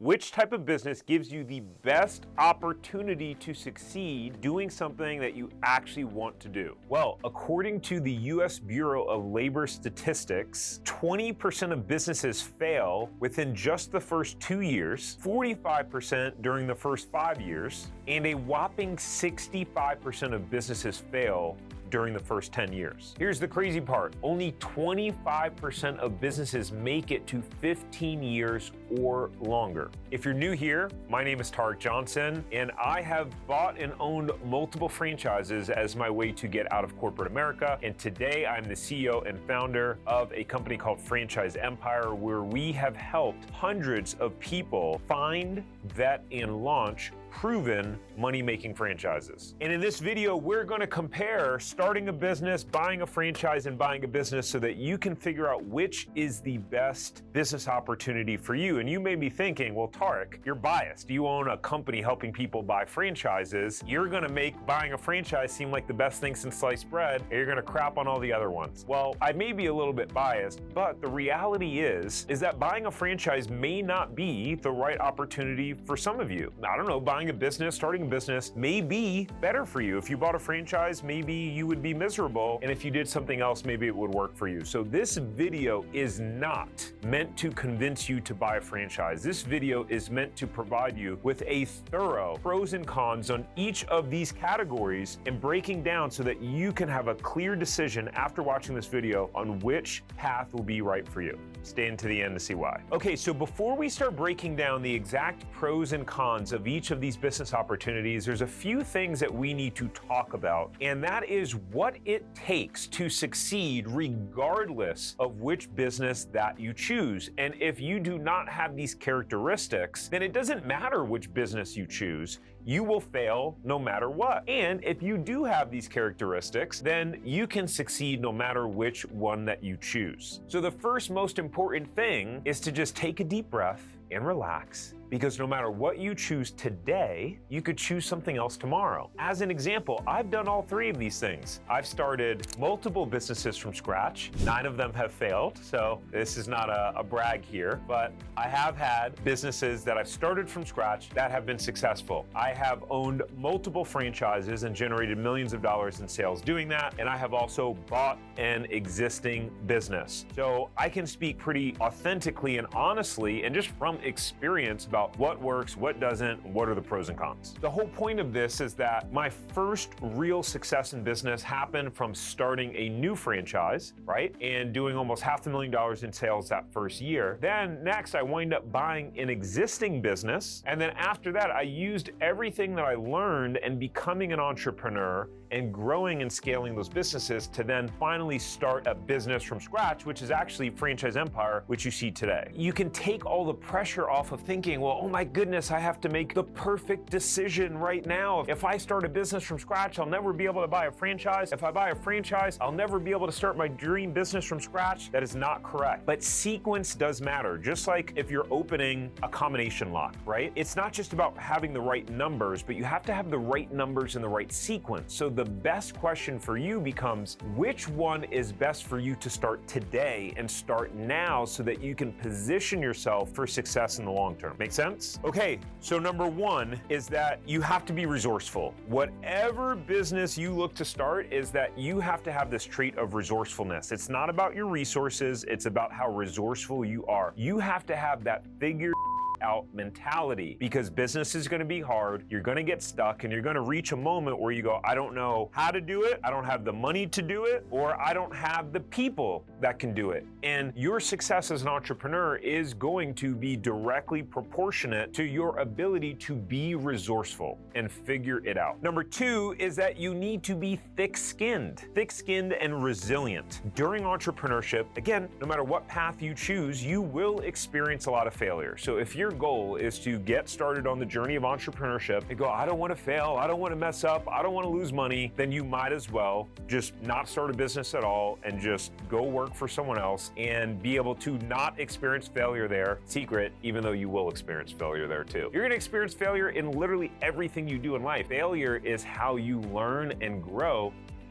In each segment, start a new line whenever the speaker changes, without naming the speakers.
Which type of business gives you the best opportunity to succeed doing something that you actually want to do? Well, according to the US Bureau of Labor Statistics, 20% of businesses fail within just the first 2 years, 45% during the first 5 years, and a whopping 65% of businesses fail during the first 10 years. Here's the crazy part. Only 25% of businesses make it to 15 years or longer. If you're new here, my name is Tariq Johnson, and I have bought and owned multiple franchises as my way to get out of corporate America. And today I'm the CEO and founder of a company called Franchise Empire, where we have helped hundreds of people find, vet, and launch proven money-making franchises. And in this video, we're going to compare starting a business, buying a franchise, and buying a business so that you can figure out which is the best business opportunity for you. And you may be thinking, well, Tariq, you're biased. You own a company helping people buy franchises. You're going to make buying a franchise seem like the best thing since sliced bread, and you're going to crap on all the other ones. Well, I may be a little bit biased, but the reality is that buying a franchise may not be the right opportunity for some of you. I don't know, buying a business, starting a business may be better for you. If you bought a franchise, maybe you would be miserable. And if you did something else, maybe it would work for you. So this video is not meant to convince you to buy a franchise. This video is meant to provide you with a thorough pros and cons on each of these categories and breaking down so that you can have a clear decision after watching this video on which path will be right for you. Stay until the end to see why. Okay, so before we start breaking down the exact pros and cons of each of these business opportunities, there's a few things that we need to talk about, and that is what it takes to succeed regardless of which business that you choose. And if you do not have these characteristics, then it doesn't matter which business you choose. You will fail no matter what. And if you do have these characteristics, then you can succeed no matter which one that you choose. So the first most important thing is to just take a deep breath and relax, because no matter what you choose today, you could choose something else tomorrow. As an example, I've done all three of these things. I've started multiple businesses from scratch. 9 of them have failed, so this is not a brag here, but I have had businesses that I've started from scratch that have been successful. I have owned multiple franchises and generated millions of dollars in sales doing that, and I have also bought an existing business. So I can speak pretty authentically and honestly, and just from experience about what works, what doesn't, what are the pros and cons. The whole point of this is that my first real success in business happened from starting a new franchise, right? And doing almost $500,000 in sales that first year. Then next, I wind up buying an existing business. And then after that, I used everything that I learned and becoming an entrepreneur and growing and scaling those businesses to then finally start a business from scratch, which is actually Franchise Empire, which you see today. You can take all the pressure off of thinking, well, oh my goodness, I have to make the perfect decision right now. If I start a business from scratch, I'll never be able to buy a franchise. If I buy a franchise, I'll never be able to start my dream business from scratch. That is not correct. But sequence does matter. Just like if you're opening a combination lock, right? It's not just about having the right numbers, but you have to have the right numbers in the right sequence. So the best question for you becomes, which one is best for you to start today and start now so that you can position yourself for success in the long term? Make sense? Okay, so number one is that you have to be resourceful. Whatever business you look to start is that you have to have this trait of resourcefulness. It's not about your resources, it's about how resourceful you are. You have to have that figure out mentality, because business is going to be hard. You're going to get stuck, and you're going to reach a moment where you go, I don't know how to do it, I don't have the money to do it, or I don't have the people that can do it. And your success as an entrepreneur is going to be directly proportionate to your ability to be resourceful and figure it out. Number two is that you need to be thick-skinned and resilient. During entrepreneurship, again, no matter what path you choose, you will experience a lot of failure. So if your goal is to get started on the journey of entrepreneurship and go, I don't want to fail, I don't want to mess up, I don't want to lose money, then you might as well just not start a business at all and just go work for someone else and be able to not experience failure there. Secret, even though you will experience failure there too. You're going to experience failure in literally everything you do in life. Failure is how you learn and grow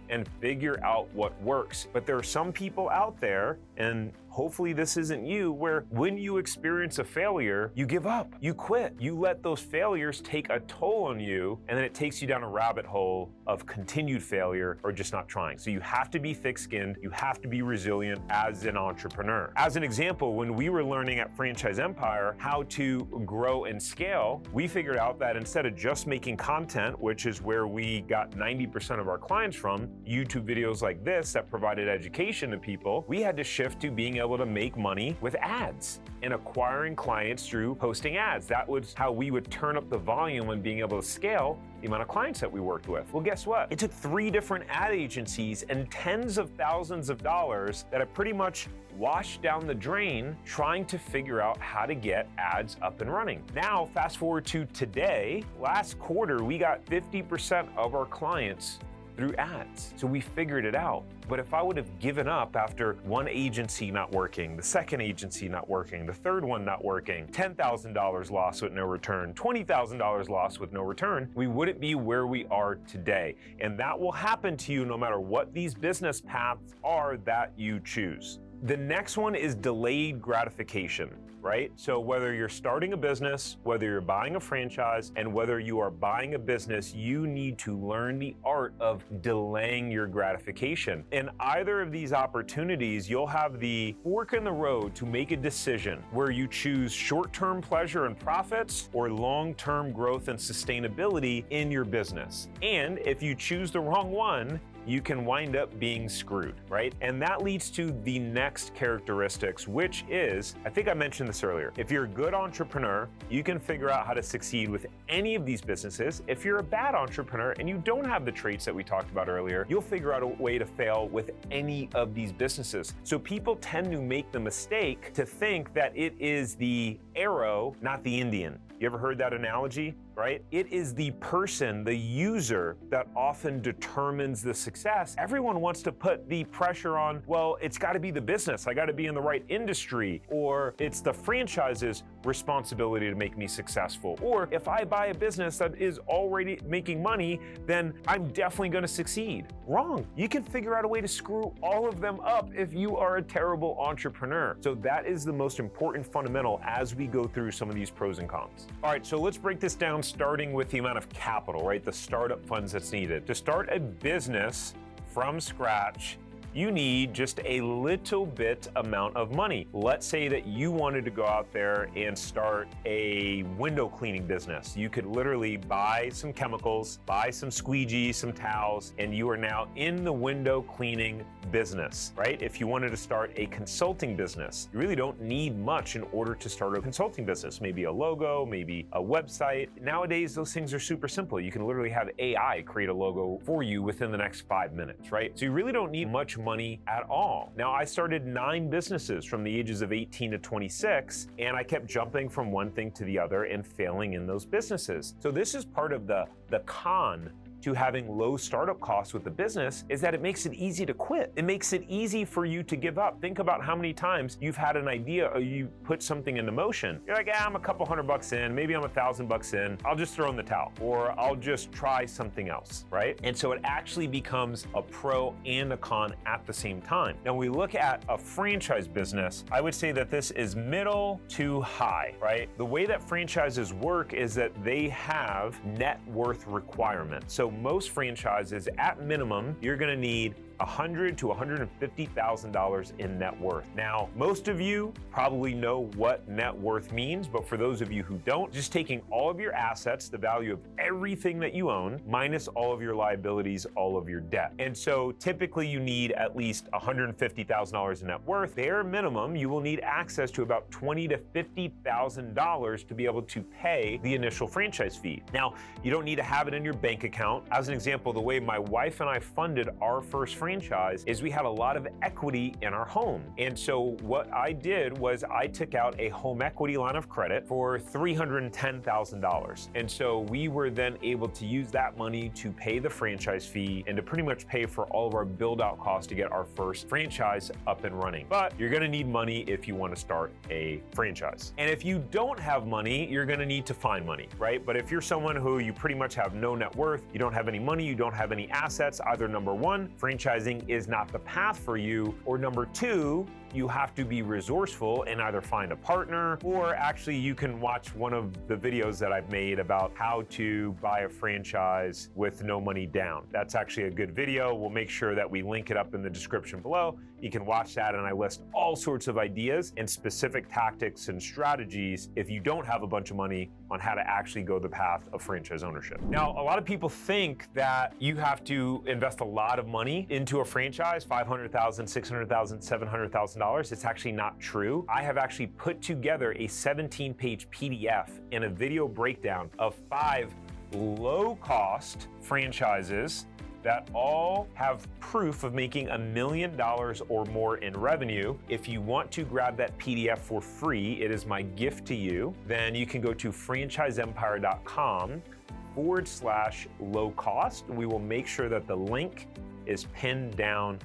and figure out what works. But there are some people out there, and hopefully this isn't you, where when you experience a failure, you give up, you quit, you let those failures take a toll on you, and then it takes you down a rabbit hole of continued failure or just not trying. So you have to be thick-skinned, you have to be resilient as an entrepreneur. As an example, when we were learning at Franchise Empire how to grow and scale, we figured out that instead of just making content, which is where we got 90% of our clients from, YouTube videos like this that provided education to people, we had to shift to being able to make money with ads and acquiring clients through posting ads. That was how we would turn up the volume and being able to scale the amount of clients that we worked with. Well, guess what? It took 3 different ad agencies and tens of thousands of dollars that have pretty much washed down the drain trying to figure out how to get ads up and running. Now, fast forward to today, last quarter, we got 50% of our clients through ads. So we figured it out. But if I would have given up after one agency not working, the second agency not working, the third one not working, $10,000 lost with no return, $20,000 lost with no return, we wouldn't be where we are today. And that will happen to you no matter what these business paths are that you choose. The next one is delayed gratification, right? So whether you're starting a business, whether you're buying a franchise, and whether you are buying a business, you need to learn the art of delaying your gratification. In either of these opportunities, you'll have the fork in the road to make a decision where you choose short-term pleasure and profits or long-term growth and sustainability in your business. And if you choose the wrong one, you can wind up being screwed, right? And that leads to the next characteristics, which is, I think I mentioned this earlier, if you're a good entrepreneur, you can figure out how to succeed with any of these businesses. If you're a bad entrepreneur and you don't have the traits that we talked about earlier, you'll figure out a way to fail with any of these businesses. So people tend to make the mistake to think that it is the arrow, not the Indian. You ever heard that analogy, right? It is the person, the user, that often determines the success. Everyone wants to put the pressure on, well, it's got to be the business. I got to be in the right industry, or it's the franchise's responsibility to make me successful. Or if I buy a business that is already making money, then I'm definitely going to succeed. Wrong. You can figure out a way to screw all of them up if you are a terrible entrepreneur. So that is the most important fundamental as we go through some of these pros and cons. All right, so let's break this down, starting with the amount of capital, right? The startup funds that's needed. To start a business from scratch, you need just a little bit amount of money. Let's say that you wanted to go out there and start a window cleaning business. You could literally buy some chemicals, buy some squeegees, some towels, and you are now in the window cleaning business, right? If you wanted to start a consulting business, you really don't need much in order to start a consulting business. Maybe a logo, maybe a website. Nowadays, those things are super simple. You can literally have AI create a logo for you within the next 5 minutes, right? So you really don't need much money at all. Now, I started 9 businesses from the ages of 18 to 26, and I kept jumping from one thing to the other and failing in those businesses. So this is part of the con to having low startup costs with the business, is that it makes it easy to quit. It makes it easy for you to give up. Think about how many times you've had an idea or you put something into motion. You're like, I'm a couple $100 in, maybe I'm $1,000 in, I'll just throw in the towel, or I'll just try something else, right? And so it actually becomes a pro and a con at the same time. Now, we look at a franchise business, I would say that this is middle to high, right? The way that franchises work is that they have net worth requirements. So most franchises, at minimum, you're gonna need $100,000 to $150,000 in net worth. Now, most of you probably know what net worth means, but for those of you who don't, just taking all of your assets, the value of everything that you own, minus all of your liabilities, all of your debt. And so typically you need at least $150,000 in net worth. Bare minimum, you will need access to about $20,000 to $50,000 to be able to pay the initial franchise fee. Now, you don't need to have it in your bank account. As an example, the way my wife and I funded our first franchise is we had a lot of equity in our home. And so what I did was I took out a home equity line of credit for $310,000. And so we were then able to use that money to pay the franchise fee and to pretty much pay for all of our build out costs to get our first franchise up and running. But you're gonna need money if you want to start a franchise. And if you don't have money, you're gonna need to find money, right? But if you're someone who you pretty much have no net worth, you don't have any money, you don't have any assets, either number one, franchising is not the path for you, or number two, you have to be resourceful and either find a partner, or actually you can watch one of the videos that I've made about how to buy a franchise with no money down. That's actually a good video. We'll make sure that we link it up in the description below. You can watch that, and I list all sorts of ideas and specific tactics and strategies if you don't have a bunch of money on how to actually go the path of franchise ownership. Now, a lot of people think that you have to invest a lot of money into a franchise, $500,000, $600,000, $700,000. It's actually not true. I have actually put together a 17-page PDF and a video breakdown of 5 low-cost franchises that all have proof of making $1 million or more in revenue. If you want to grab that PDF for free, it is my gift to you, then you can go to franchiseempire.com/low cost. We will make sure that the link is pinned down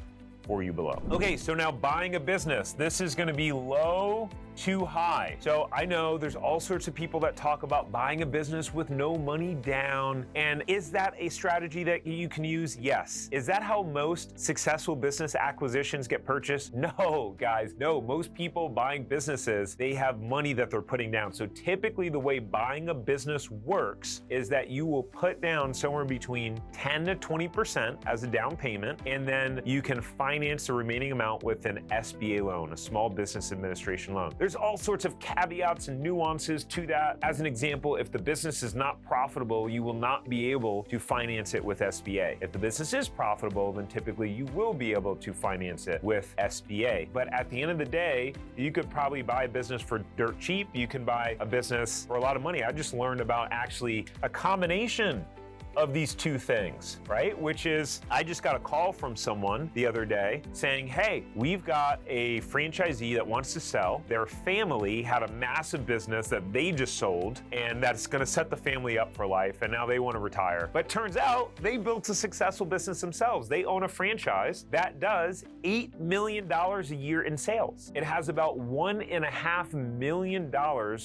for you below. Okay, so now buying a business. This is gonna be low to high. So I know there's all sorts of people that talk about buying a business with no money down. And is that a strategy that you can use? Yes. Is that how most successful business acquisitions get purchased? No, guys, no. Most people buying businesses, they have money that they're putting down. So typically the way buying a business works is that you will put down somewhere between 10 to 20% as a down payment, and then you can finance the remaining amount with an SBA loan, a small business administration loan. There's all sorts of caveats and nuances to that. As an example, if the business is not profitable, you will not be able to finance it with SBA. If the business is profitable, then typically you will be able to finance it with SBA. But at the end of the day, you could probably buy a business for dirt cheap. You can buy a business for a lot of money. I just learned about actually a combination of these two things, right? Which is, I just got a call from someone the other day saying, hey, we've got a franchisee that wants to sell. Their family had a massive business that they just sold, and that's gonna set the family up for life, and now they wanna retire. But turns out they built a successful business themselves. They own a franchise that does $8 million a year in sales. It has about $1.5 million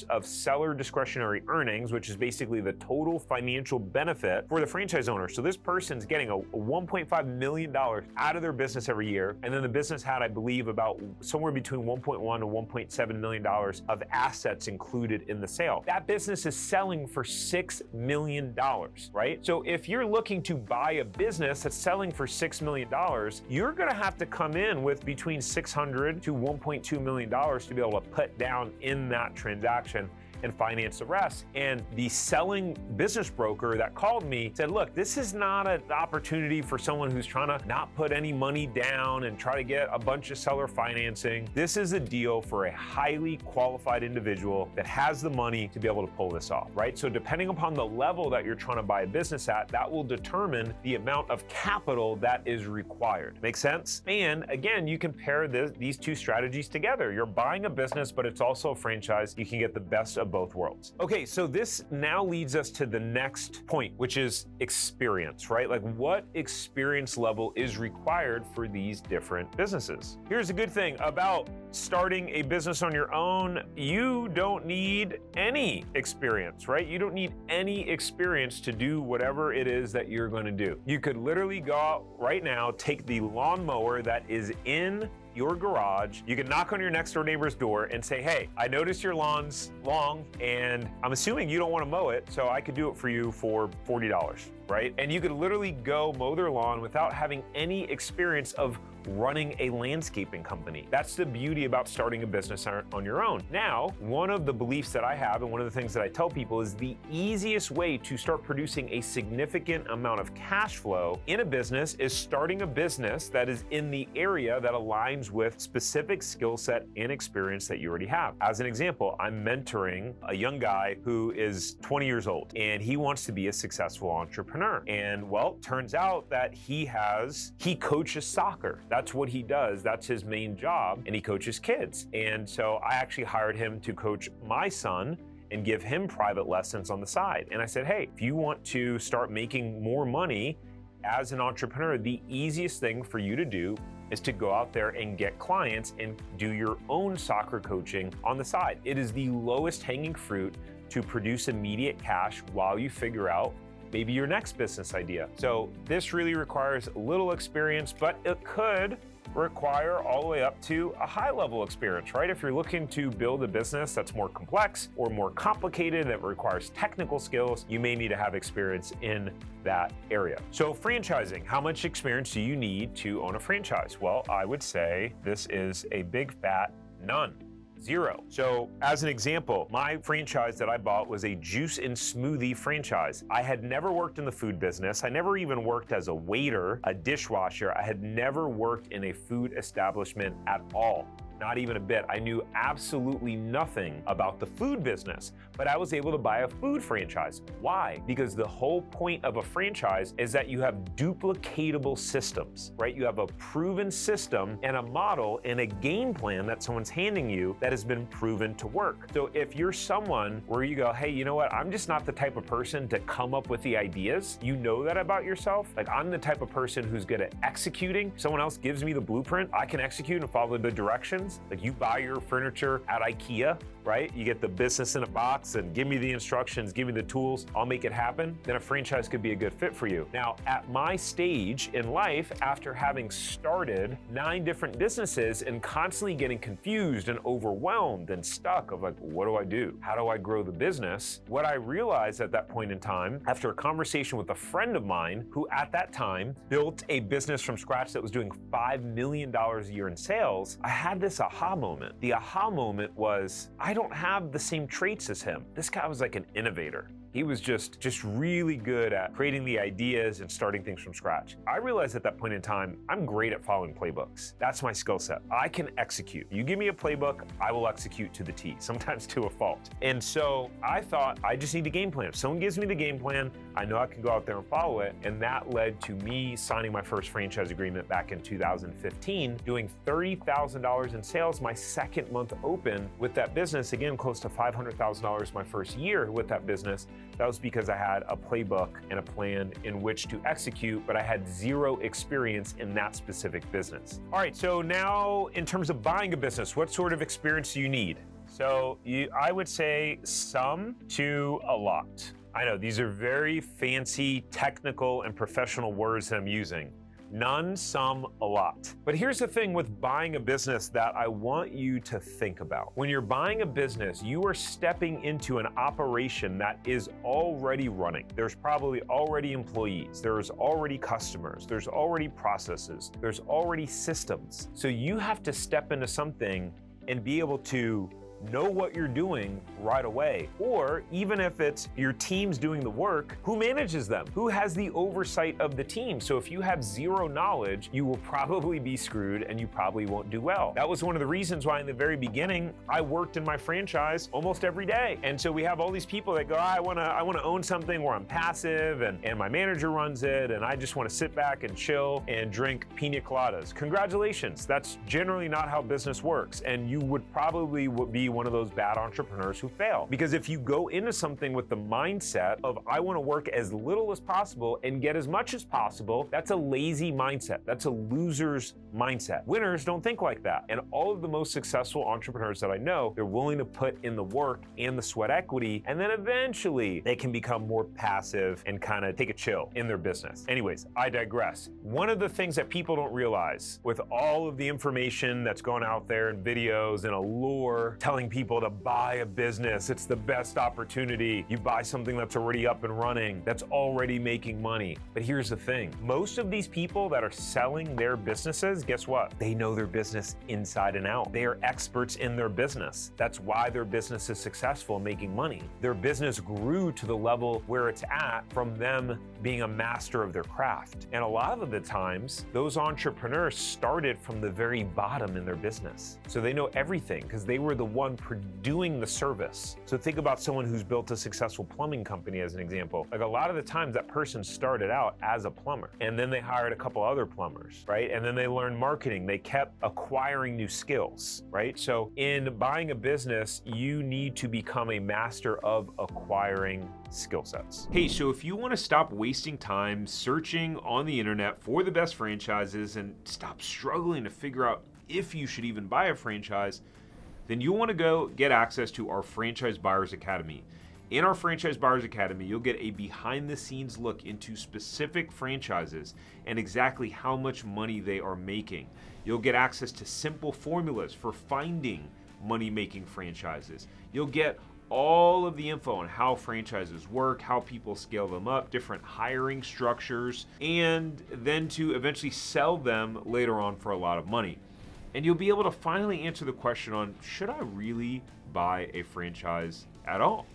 of seller discretionary earnings, which is basically the total financial benefit for the franchise owner. So this person's getting a $1.5 million out of their business every year. And then the business had, I believe, about somewhere between $1.1 to $1.7 million of assets included in the sale. That business is selling for $6 million, right? So if you're looking to buy a business that's selling for $6 million, you're gonna have to come in with between $600 to $1.2 million to be able to put down in that transaction and finance the rest. And the selling business broker that called me said, look, this is not an opportunity for someone who's trying to not put any money down and try to get a bunch of seller financing. This is a deal for a highly qualified individual that has the money to be able to pull this off, right? So depending upon the level that you're trying to buy a business at, that will determine the amount of capital that is required. Make sense? And again, you can pair these two strategies together. You're buying a business, but it's also a franchise. You can get the best of both worlds. Okay, so this now leads us to the next point, which is experience, right? Like, what experience level is required for these different businesses? Here's a good thing about starting a business on your own. You don't need any experience, right? You don't need any experience to do whatever it is that you're going to do. You could literally go out right now, take the lawnmower that is in your garage, you can knock on your next door neighbor's door and say, hey, I noticed your lawn's long and I'm assuming you don't want to mow it, so I could do it for you for $40, right? And you could literally go mow their lawn without having any experience of running a landscaping company. That's the beauty about starting a business on your own. Now, one of the beliefs that I have and one of the things that I tell people is the easiest way to start producing a significant amount of cash flow in a business is starting a business that is in the area that aligns with specific skill set and experience that you already have. As an example, I'm mentoring a young guy who is 20 years old and he wants to be a successful entrepreneur. And well, turns out that he coaches soccer. That's what he does. That's his main job. And he coaches kids. And so I actually hired him to coach my son and give him private lessons on the side. And I said, hey, if you want to start making more money as an entrepreneur, the easiest thing for you to do is to go out there and get clients and do your own soccer coaching on the side. It is the lowest hanging fruit to produce immediate cash while you figure out maybe your next business idea. So this really requires little experience, but it could require all the way up to a high level experience, right? If you're looking to build a business that's more complex or more complicated, that requires technical skills, you may need to have experience in that area. So franchising, how much experience do you need to own a franchise? Well, I would say this is a big fat none. Zero. So as an example, my franchise that I bought was a juice and smoothie franchise. I had never worked in the food business. I never even worked as a waiter, a dishwasher. I had never worked in a food establishment at all. Not even a bit. I knew absolutely nothing about the food business, but I was able to buy a food franchise. Why? Because the whole point of a franchise is that you have duplicatable systems, right? You have a proven system and a model and a game plan that someone's handing you that has been proven to work. So if you're someone where you go, hey, you know what? I'm just not the type of person to come up with the ideas. You know that about yourself. Like, I'm the type of person who's good at executing. Someone else gives me the blueprint. I can execute and follow the directions. Like, you buy your furniture at IKEA, right? You get the business in a box and give me the instructions, give me the tools, I'll make it happen. Then a franchise could be a good fit for you. Now, at my stage in life, after having started 9 different businesses and constantly getting confused and overwhelmed and stuck of like, what do I do? How do I grow the business? What I realized at that point in time, after a conversation with a friend of mine who at that time built a business from scratch that was doing $5 million a year in sales, I had this aha moment. The aha moment was, I don't have the same traits as him. This guy was like an innovator. He was just really good at creating the ideas and starting things from scratch. I realized at that point in time, I'm great at following playbooks. That's my skill set. I can execute. You give me a playbook, I will execute to the T, sometimes to a fault. And so I thought, I just need a game plan. If someone gives me the game plan, I know I can go out there and follow it. And that led to me signing my first franchise agreement back in 2015, doing $30,000 in sales my second month open with that business. Again, close to $500,000 my first year with that business. That was because I had a playbook and a plan in which to execute, but I had zero experience in that specific business. All right, so now in terms of buying a business, what sort of experience do you need? So I would say some to a lot. I know these are very fancy, technical, and professional words that I'm using. None, some, a lot. But here's the thing with buying a business that I want you to think about. When you're buying a business, you are stepping into an operation that is already running. There's probably already employees, there's already customers, there's already processes, there's already systems. So you have to step into something and be able to know what you're doing right away. Or even if it's your team's doing the work, who manages them? Who has the oversight of the team? So if you have zero knowledge, you will probably be screwed and you probably won't do well. That was one of the reasons why in the very beginning, I worked in my franchise almost every day. And so we have all these people that go, I wanna own something where I'm passive and my manager runs it and I just wanna sit back and chill and drink pina coladas. Congratulations, that's generally not how business works. And you would probably be one of those bad entrepreneurs who fail. Because if you go into something with the mindset of I want to work as little as possible and get as much as possible, that's a lazy mindset. That's a loser's mindset. Winners don't think like that. And all of the most successful entrepreneurs that I know, they're willing to put in the work and the sweat equity, and then eventually they can become more passive and kind of take a chill in their business. Anyways, I digress. One of the things that people don't realize with all of the information that's going out there and videos and allure telling people to buy a business, it's the best opportunity. You buy something that's already up and running, that's already making money. But here's the thing, most of these people that are selling their businesses, guess what? They know their business inside and out. They are experts in their business. That's why their business is successful, making money. Their business grew to the level where it's at from them being a master of their craft. And a lot of the times, those entrepreneurs started from the very bottom in their business. So they know everything because they were the one doing the service. So think about someone who's built a successful plumbing company as an example. Like, a lot of the times that person started out as a plumber and then they hired a couple other plumbers, right? And then they learned marketing. They kept acquiring new skills, right? So in buying a business, you need to become a master of acquiring skill sets. Hey, so if you want to stop wasting time searching on the internet for the best franchises and stop struggling to figure out if you should even buy a franchise, then you'll want to go get access to our Franchise Buyers Academy. In our Franchise Buyers Academy, you'll get a behind-the-scenes look into specific franchises and exactly how much money they are making. You'll get access to simple formulas for finding money-making franchises. You'll get all of the info on how franchises work, how people scale them up, different hiring structures, and then to eventually sell them later on for a lot of money. And you'll be able to finally answer the question on, should I really buy a franchise at all?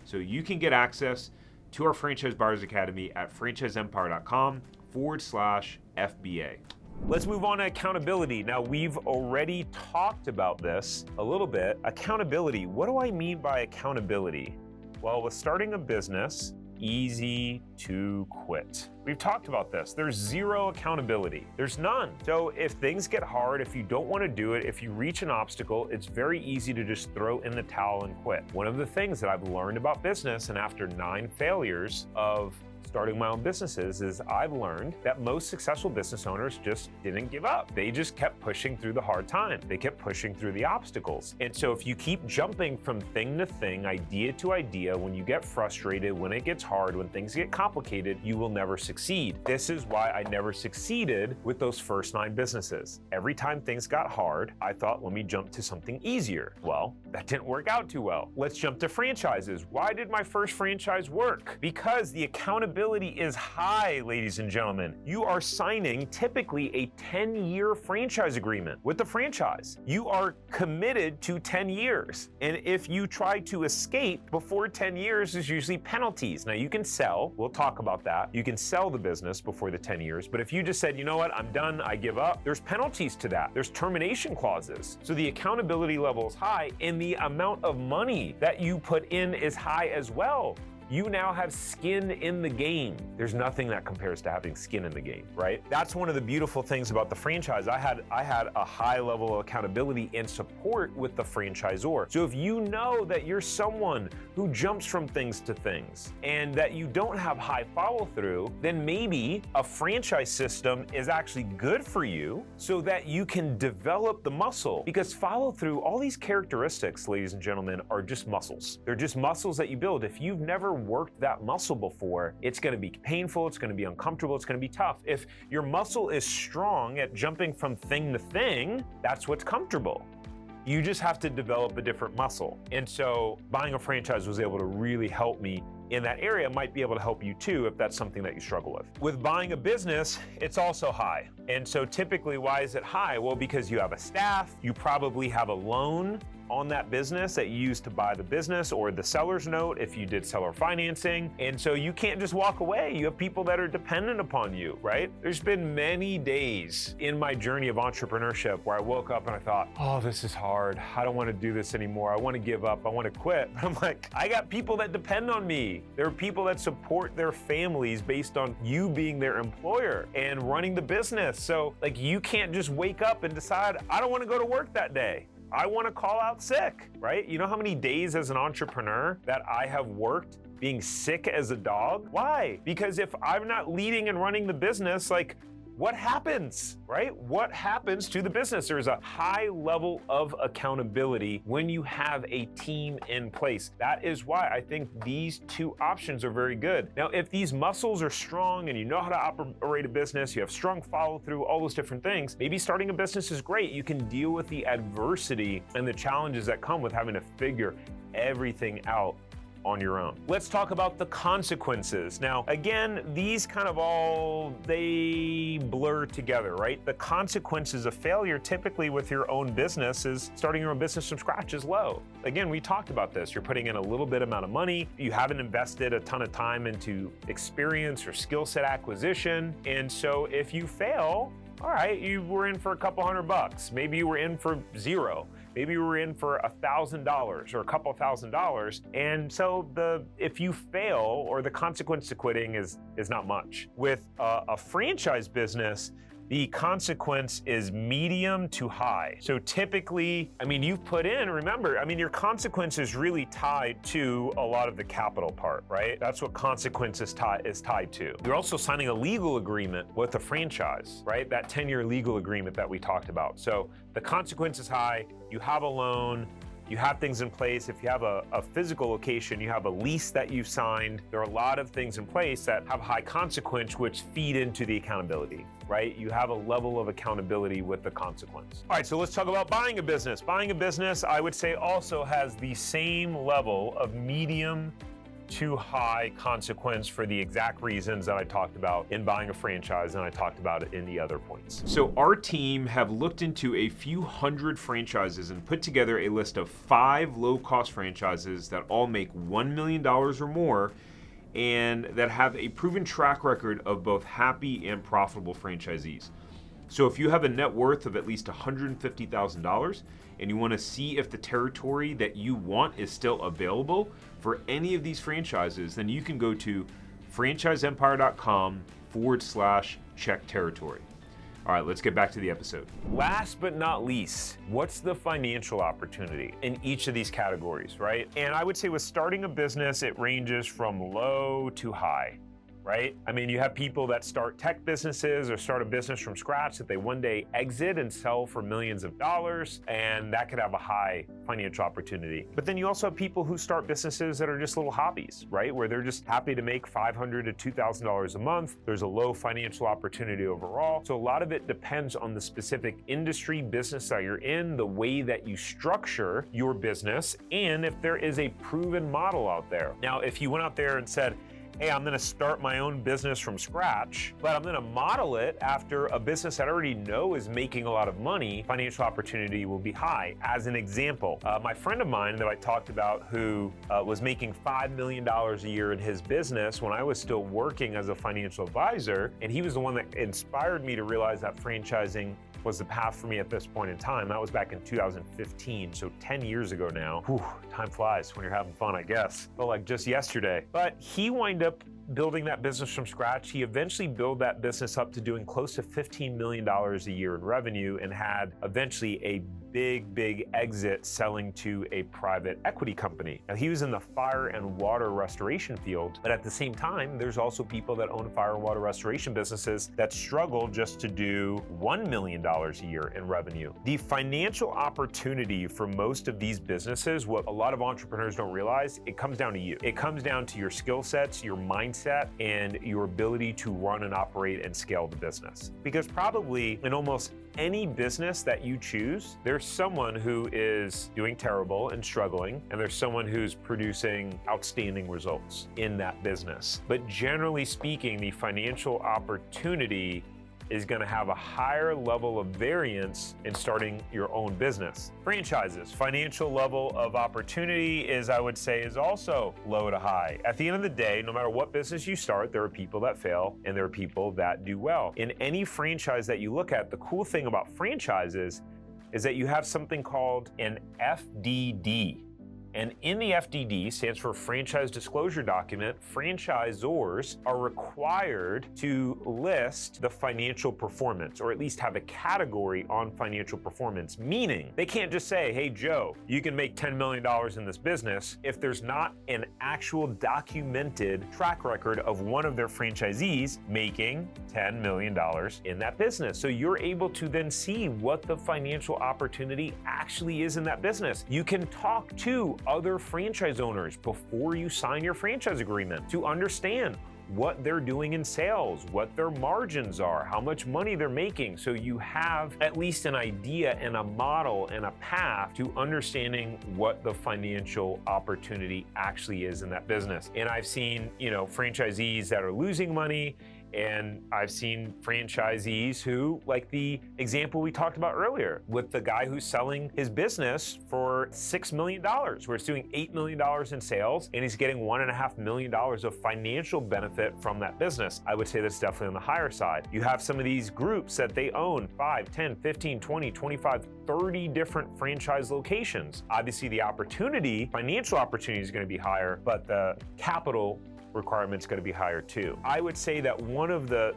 So you can get access to our Franchise Buyers Academy at franchiseempire.com/FBA. Let's move on to accountability. Now, we've already talked about this a little bit. Accountability, what do I mean by accountability? Well, with starting a business, easy to quit. We've talked about this. There's zero accountability. There's none. So if things get hard, if you don't want to do it, if you reach an obstacle, it's very easy to just throw in the towel and quit. One of the things that I've learned about business, and after 9 failures of starting my own businesses, is I've learned that most successful business owners just didn't give up. They just kept pushing through the hard time. They kept pushing through the obstacles. And so if you keep jumping from thing to thing, idea to idea, when you get frustrated, when it gets hard, when things get complicated, you will never succeed. This is why I never succeeded with those first 9 businesses. Every time things got hard, I thought, let me jump to something easier. Well, that didn't work out too well. Let's jump to franchises. Why did my first franchise work? Because the accountability is high, ladies and gentlemen. You are signing typically a 10-year franchise agreement with the franchise. You are committed to 10 years. And if you try to escape before 10 years, there's usually penalties. Now you can sell, we'll talk about that. You can sell the business before the 10 years, but if you just said, you know what, I'm done, I give up, there's penalties to that. There's termination clauses. So the accountability level is high, and the amount of money that you put in is high as well. You now have skin in the game. There's nothing that compares to having skin in the game, right? That's one of the beautiful things about the franchise. I had a high level of accountability and support with the franchisor. So if you know that you're someone who jumps from things to things and that you don't have high follow through, then maybe a franchise system is actually good for you so that you can develop the muscle. Because follow through, all these characteristics, ladies and gentlemen, are just muscles. They're just muscles that you build. If you've never worked that muscle before, it's going to be painful, it's going to be uncomfortable, it's going to be tough. If your muscle is strong at jumping from thing to thing, that's what's comfortable. You just have to develop a different muscle. And so buying a franchise was able to really help me in that area. It might be able to help you too if that's something that you struggle with. With buying a business, it's also high. And so typically, why is it high? Well, because you have a staff, you probably have a loan on that business that you used to buy the business, or the seller's note if you did seller financing. And so you can't just walk away. You have people that are dependent upon you, right? There's been many days in my journey of entrepreneurship where I woke up and I thought, oh, this is hard. I don't want to do this anymore. I want to give up. I want to quit. But I'm like, I got people that depend on me. There are people that support their families based on you being their employer and running the business. So like, you can't just wake up and decide, I don't want to go to work that day. I want to call out sick, right? You know how many days as an entrepreneur that I have worked being sick as a dog? Why? Because if I'm not leading and running the business, like, what happens, right? What happens to the business? There's a high level of accountability when you have a team in place. That is why I think these 2 options are very good. Now, if these muscles are strong and you know how to operate a business, you have strong follow through, all those different things, maybe starting a business is great. You can deal with the adversity and the challenges that come with having to figure everything out on your own. Let's talk about the consequences. Now, again, these kind of they blur together, right? The consequences of failure typically with your own business is starting your own business from scratch is low. Again, we talked about this. You're putting in a little bit amount of money. You haven't invested a ton of time into experience or skill set acquisition. And so if you fail, all right, you were in for a couple $100. Maybe you were in for $0. Maybe you were in for $1,000 or a couple $1,000. And so if you fail, or the consequence to quitting is not much. With a franchise business, the consequence is medium to high. So typically, I mean, you've put in, remember, I mean, your consequence is really tied to a lot of the capital part, right? That's what consequence is tied to. You're also signing a legal agreement with a franchise, right? That 10-year legal agreement that we talked about. So the consequence is high, you have a loan, You have things in place. If you have a physical location, you have a lease that you've signed. There are a lot of things in place that have high consequence, which feed into the accountability, right? You have a level of accountability with the consequence. All right, so let's talk about buying a business. Buying a business, I would say, also has the same level of medium to high consequence for the exact reasons that I talked about in buying a franchise, and I talked about it in the other points. So our team have looked into a few hundred franchises and put together a list of 5 low-cost franchises that all make $1 million or more and that have a proven track record of both happy and profitable franchisees. So if you have a net worth of at least $150,000 and you want to see if the territory that you want is still available for any of these franchises, then you can go to franchiseempire.com/check territory. All right, let's get back to the episode. Last but not least, what's the financial opportunity in each of these categories, right? And I would say with starting a business, it ranges from low to high, right? I mean, you have people that start tech businesses or start a business from scratch that they one day exit and sell for millions of dollars, and that could have a high financial opportunity. But then you also have people who start businesses that are just little hobbies, right? Where they're just happy to make $500 to $2,000 a month. There's a low financial opportunity overall. So a lot of it depends on the specific industry, business that you're in, the way that you structure your business, and if there is a proven model out there. Now, if you went out there and said, hey, I'm gonna start my own business from scratch, but I'm gonna model it after a business that I already know is making a lot of money, financial opportunity will be high. As an example, my friend of mine that I talked about who was making $5 million a year in his business when I was still working as a financial advisor, and he was the one that inspired me to realize that franchising was the path for me at this point in time. That was back in 2015, so 10 years ago now. Whew, time flies when you're having fun, I guess. Felt like just yesterday. But he wound up building that business from scratch. He eventually built that business up to doing close to $15 million a year in revenue and had eventually a big exit selling to a private equity company. Now, he was in the fire and water restoration field, but at the same time, there's also people that own fire and water restoration businesses that struggle just to do $1 million a year in revenue. The financial opportunity for most of these businesses, what a lot of entrepreneurs don't realize, it comes down to you. It comes down to your skill sets, your mindset, and your ability to run and operate and scale the business. Because probably in almost any business that you choose, there's someone who is doing terrible and struggling, and there's someone who's producing outstanding results in that business. But generally speaking, the financial opportunity is going to have a higher level of variance in starting your own business. Franchises, financial level of opportunity is, I would say, is also low to high. At the end of the day, no matter what business you start, there are people that fail and there are people that do well. In any franchise that you look at, the cool thing about franchises is that you have something called an FDD. And in the FDD, stands for Franchise Disclosure Document, franchisors are required to list the financial performance, or at least have a category on financial performance, meaning they can't just say, hey, Joe, you can make $10 million in this business if there's not an actual documented track record of one of their franchisees making $10 million in that business. So you're able to then see what the financial opportunity actually is in that business. You can talk to other franchise owners before you sign your franchise agreement to understand what they're doing in sales, what their margins are, how much money they're making. So you have at least an idea and a model and a path to understanding what the financial opportunity actually is in that business. And I've seen, franchisees that are losing money, and I've seen franchisees who, like the example we talked about earlier, with the guy who's selling his business for $6 million, where it's doing $8 million in sales, and he's getting $1.5 million of financial benefit from that business. I would say that's definitely on the higher side. You have some of these groups that they own 5, 10, 15, 20, 25, 30 different franchise locations. Obviously, the financial opportunity is going to be higher, but the capital requirement's going to be higher too. I would say that one of the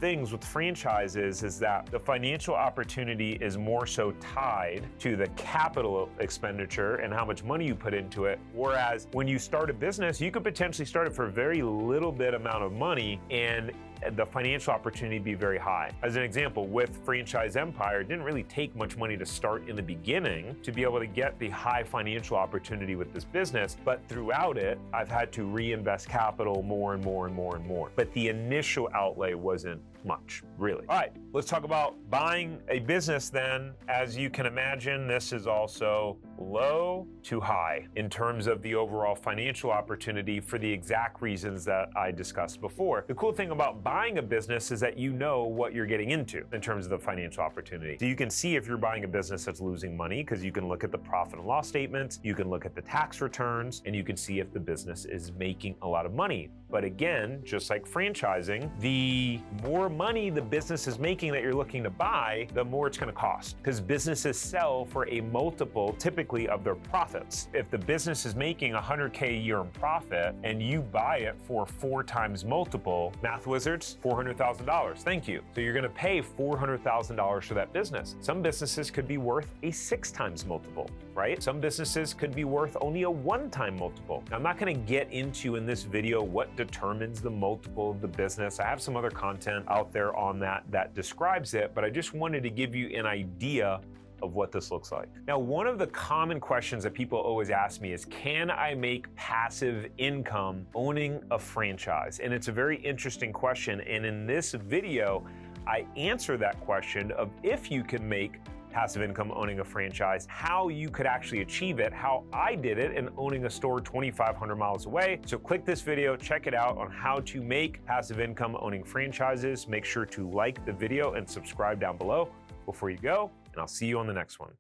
things with franchises is that the financial opportunity is more so tied to the capital expenditure and how much money you put into it. Whereas when you start a business, you could potentially start it for a very little bit amount of money, and the financial opportunity be very high. As an example, with Franchise Empire, it didn't really take much money to start in the beginning to be able to get the high financial opportunity with this business, but throughout it, I've had to reinvest capital more and more and more and more. But the initial outlay wasn't much, really. All right, let's talk about buying a business then. As you can imagine, this is also low to high in terms of the overall financial opportunity for the exact reasons that I discussed before. The cool thing about buying a business is that you know what you're getting into in terms of the financial opportunity. So you can see if you're buying a business that's losing money because you can look at the profit and loss statements, you can look at the tax returns, and you can see if the business is making a lot of money. But again, just like franchising, the more money the business is making that you're looking to buy, the more it's going to cost, because businesses sell for a multiple typically of their profits. If the business is making $100K a year in profit and you buy it for 4 times multiple, math wizards, $400,000. Thank you. So you're going to pay $400,000 for that business. Some businesses could be worth a 6 times multiple, right? Some businesses could be worth only a 1-time multiple. Now, I'm not going to get into in this video what determines the multiple of the business. I have some other content out there on that describes it, but I just wanted to give you an idea of what this looks like. Now, one of the common questions that people always ask me is, can I make passive income owning a franchise? And it's a very interesting question. And in this video, I answer that question of if you can make passive income owning a franchise, how you could actually achieve it, how I did it in owning a store 2,500 miles away. So click this video, check it out on how to make passive income owning franchises. Make sure to like the video and subscribe down below before you go, and I'll see you on the next one.